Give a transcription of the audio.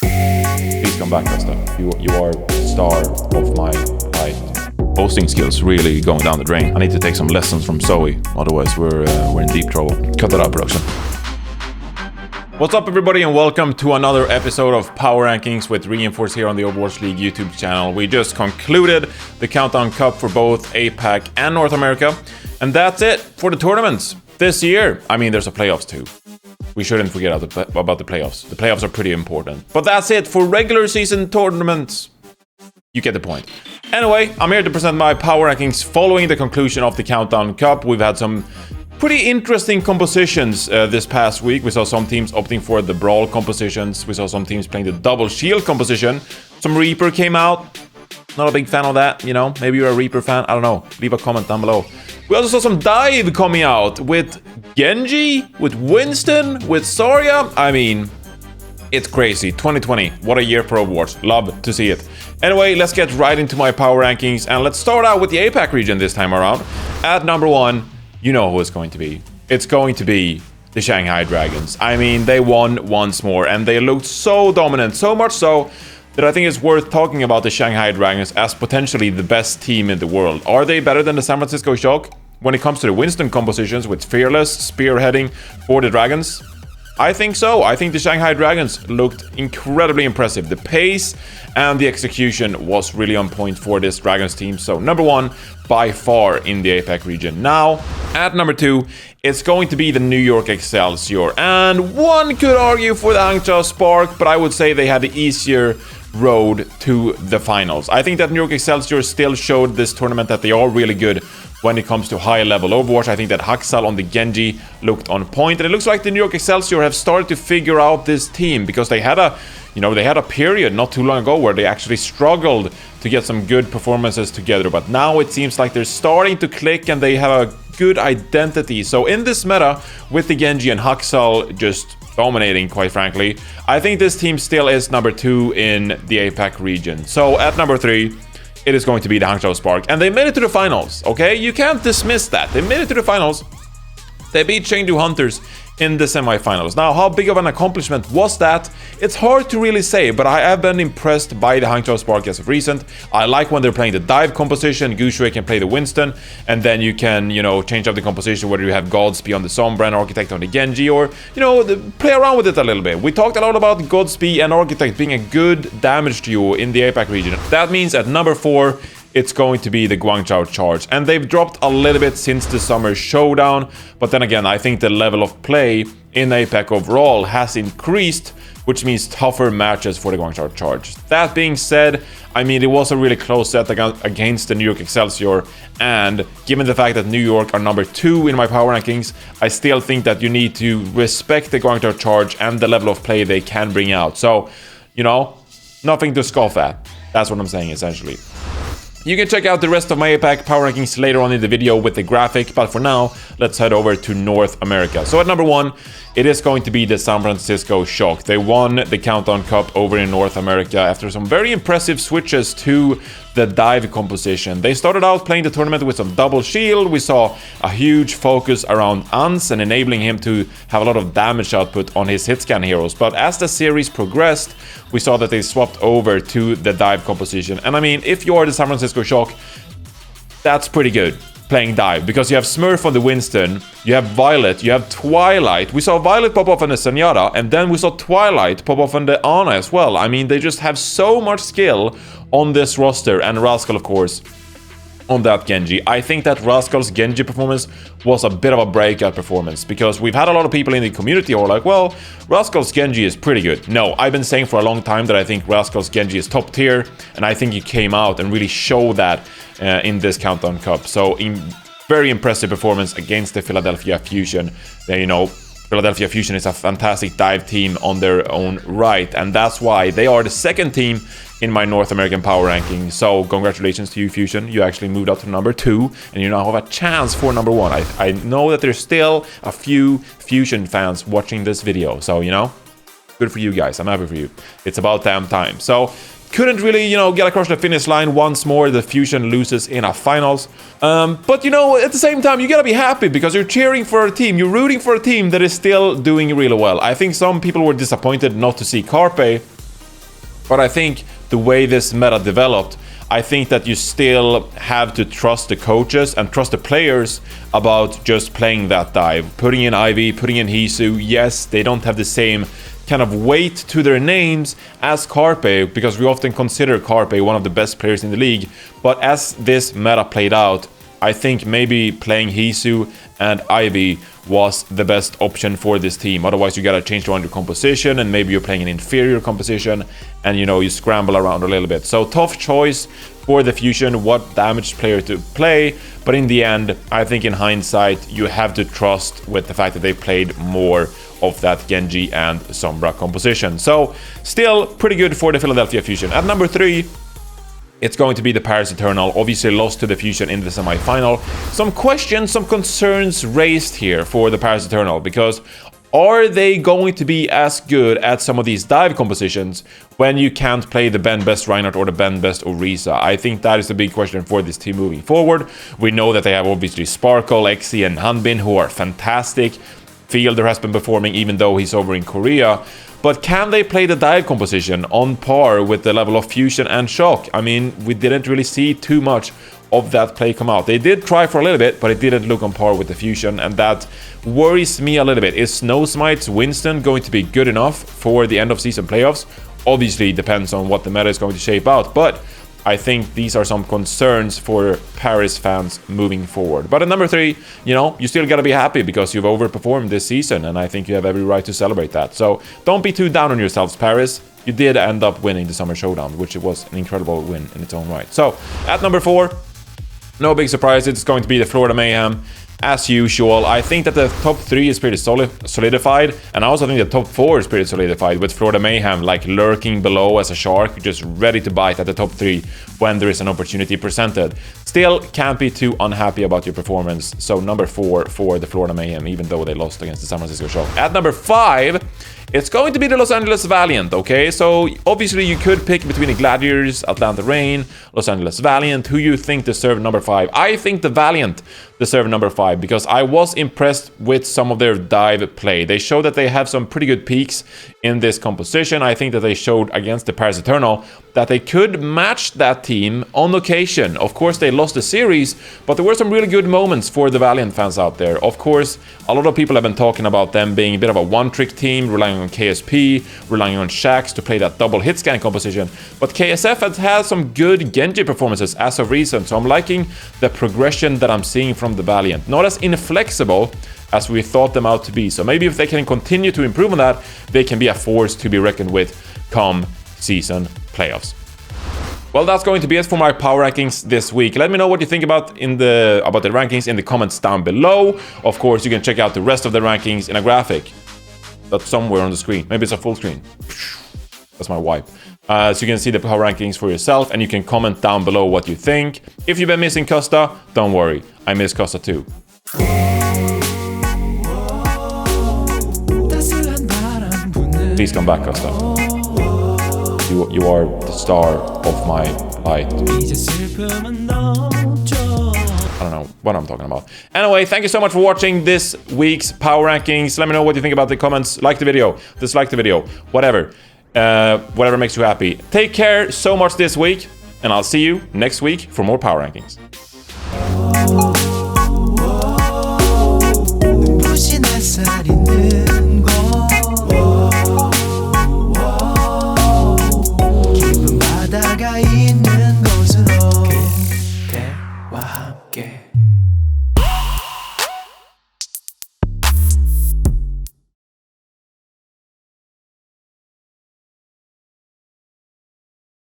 Please come back, Custa. You are the star of my hosting skills really going down the drain. I need to take some lessons from Zoe, otherwise we're in deep trouble. Cut that out, production. What's up, everybody, and welcome to another episode of Power Rankings with Reinforce here on the Overwatch League YouTube channel. We just concluded the Countdown Cup for both APAC and North America, and that's it for the tournaments this year. I mean, there's a playoffs too. We shouldn't forget about the playoffs. The playoffs are pretty important. But that's it for regular season tournaments. You get the point. Anyway, I'm here to present my power rankings following the conclusion of the Countdown Cup. We've had some pretty interesting compositions this past week. We saw some teams opting for the Brawl compositions. We saw some teams playing the Double Shield composition. Some Reaper came out. Not a big fan of that, you know. Maybe you're a Reaper fan. I don't know. Leave a comment down below. We also saw some Dive coming out with Genji, with Winston, with Zarya. I mean, it's crazy. 2020. What a year for Overwatch. Love to see it. Anyway, let's get right into my power rankings. And let's start out with the APAC region this time around. At number 1, you know who it's going to be. It's going to be the Shanghai Dragons. I mean, they won once more. And they looked so dominant. So much so that I think it's worth talking about the Shanghai Dragons as potentially the best team in the world. Are they better than the San Francisco Shock when it comes to the Winston compositions with Fearless spearheading for the Dragons? I think so. I think the Shanghai Dragons looked incredibly impressive. The pace and the execution was really on point for this Dragons team. So number 1 by far in the APAC region. Now, at number 2, it's going to be the New York Excelsior. And one could argue for the Hangzhou Spark, but I would say they had the easier road to the finals. I think that New York Excelsior still showed this tournament that they are really good when it comes to high level Overwatch. I think that Haksal on the Genji looked on point, and it looks like the New York Excelsior have started to figure out this team because they had a period not too long ago where they actually struggled to get some good performances together, but now it seems like they're starting to click and they have a good identity. So in this meta with the Genji and Haksal just dominating, quite frankly, I think this team still is number 2 in the APAC region. So at number 3, it is going to be the Hangzhou Spark. And they made it to the finals, okay? You can't dismiss that. They made it to the finals. They beat Chengdu Hunters in the semifinals. Now, how big of an accomplishment was that? It's hard to really say, but I have been impressed by the Hangzhou Spark as of recent. I like when they're playing the Dive composition. Gushui can play the Winston, and then you can, change up the composition, whether you have Godspeed on the Sombra and Architect on the Genji, or, play around with it a little bit. We talked a lot about Godspeed and Architect being a good damage duo in the APAC region. That means at number 4, it's going to be the Guangzhou Charge. And they've dropped a little bit since the summer showdown. But then again, I think the level of play in APAC overall has increased, which means tougher matches for the Guangzhou Charge. That being said, I mean, it was a really close set against the New York Excelsior. And given the fact that New York are number 2 in my power rankings, I still think that you need to respect the Guangzhou Charge and the level of play they can bring out. So, nothing to scoff at. That's what I'm saying, essentially. You can check out the rest of my APAC power rankings later on in the video with the graphic, but for now, let's head over to North America. So at number 1, it is going to be the San Francisco Shock. They won the Countdown Cup over in North America after some very impressive switches to the Dive composition. They started out playing the tournament with some Double Shield. We saw a huge focus around Ans and enabling him to have a lot of damage output on his hit scan heroes. But as the series progressed, we saw that they swapped over to the Dive composition. And I mean, if you are the San Francisco Shock, that's pretty good playing Dive, because you have Smurf on the Winston, you have Violet, you have Twilight. We saw Violet pop off on the Zenyatta, and then we saw Twilight pop off on the Ana as well. I mean, they just have so much skill on this roster, and Rascal, of course, on that Genji. I think that Rascal's Genji performance was a bit of a breakout performance, because we've had a lot of people in the community who are like, well, Rascal's Genji is pretty good. No, I've been saying for a long time that I think Rascal's Genji is top tier, and I think he came out and really showed that in this Countdown Cup. So, very impressive performance against the Philadelphia Fusion. Philadelphia Fusion is a fantastic dive team on their own right, and that's why they are the second team in my North American power ranking. So congratulations to you, Fusion. You actually moved up to number 2, and you now have a chance for number 1. I know that there's still a few Fusion fans watching this video, so good for you guys. I'm happy for you. It's about damn time. So couldn't really, get across the finish line once more. The Fusion loses in a finals. But, at the same time, you gotta be happy because you're cheering for a team. You're rooting for a team that is still doing really well. I think some people were disappointed not to see Carpe But I think the way this meta developed, I think that you still have to trust the coaches and trust the players about just playing that dive. Putting in Ivy, putting in Hisu. Yes, they don't have the same kind of weight to their names as Carpe, because we often consider Carpe one of the best players in the league. But as this meta played out, I think maybe playing Hisu and Ivy was the best option for this team. Otherwise, you gotta change around your composition, and maybe you're playing an inferior composition, and you know, you scramble around a little bit. So tough choice for the Fusion, what damage player to play. But in the end, I think in hindsight, you have to trust with the fact that they played more of that Genji and Sombra composition. So still pretty good for the Philadelphia Fusion. At number 3, it's going to be the Paris Eternal, obviously lost to the Fusion in the semi-final. Some questions, some concerns raised here for the Paris Eternal, because are they going to be as good at some of these dive compositions when you can't play the Ben Best Reinhardt or the Ben Best Orisa? I think that is the big question for this team moving forward. We know that they have obviously Sparkle, EXE, and Hanbin, who are fantastic. Fielder has been performing even though he's over in Korea. But can they play the dive composition on par with the level of Fusion and Shock? I mean, we didn't really see too much of that play come out. They did try for a little bit, but it didn't look on par with the Fusion, and that worries me a little bit. Is Snow Smite's Winston going to be good enough for the end of season playoffs? Obviously, it depends on what the meta is going to shape out, but I think these are some concerns for Paris fans moving forward. But at number 3, you know, you still gotta be happy because you've overperformed this season, and I think you have every right to celebrate that. So don't be too down on yourselves, Paris. You did end up winning the Summer Showdown, which was an incredible win in its own right. So at number 4, no big surprise, it's going to be the Florida Mayhem. As usual, I think that the top 3 is pretty solidified, and I also think the top 4 is pretty solidified, with Florida Mayhem like lurking below as a shark, just ready to bite at the top 3 when there is an opportunity presented. Still can't be too unhappy about your performance, so number 4 for the Florida Mayhem, even though they lost against the San Francisco Shock. At number 5, it's going to be the Los Angeles Valiant, okay? So obviously you could pick between the Gladiators, Atlanta Reign, Los Angeles Valiant. Who you think deserve number 5? I think the Valiant deserve number 5 because I was impressed with some of their dive play. They showed that they have some pretty good peaks in this composition. I think that they showed against the Paris Eternal that they could match that team on occasion. Of course, they lost the series, but there were some really good moments for the Valiant fans out there. Of course, a lot of people have been talking about them being a bit of a one-trick team, relying on KSP, relying on Shax to play that double hit scan composition. But KSF has had some good Genji performances as of recent, so I'm liking the progression that I'm seeing from the Valiant. Not as inflexible as we thought them out to be. So maybe if they can continue to improve on that, they can be a force to be reckoned with come season playoffs. Well, that's going to be it for my power rankings this week. Let me know what you think about the rankings in the comments down below. Of course, you can check out the rest of the rankings in a graphic that's somewhere on the screen. Maybe it's a full screen. That's my wipe. So you can see the power rankings for yourself, and you can comment down below what you think. If you've been missing Custa, don't worry. I miss Custa too. Please come back, Custa. You are the star of my light. I don't know what I'm talking about. Anyway, thank you so much for watching this week's power rankings. Let me know what you think about the comments. Like the video, dislike the video, whatever. Whatever makes you happy. Take care so much this week, and I'll see you next week for more power rankings.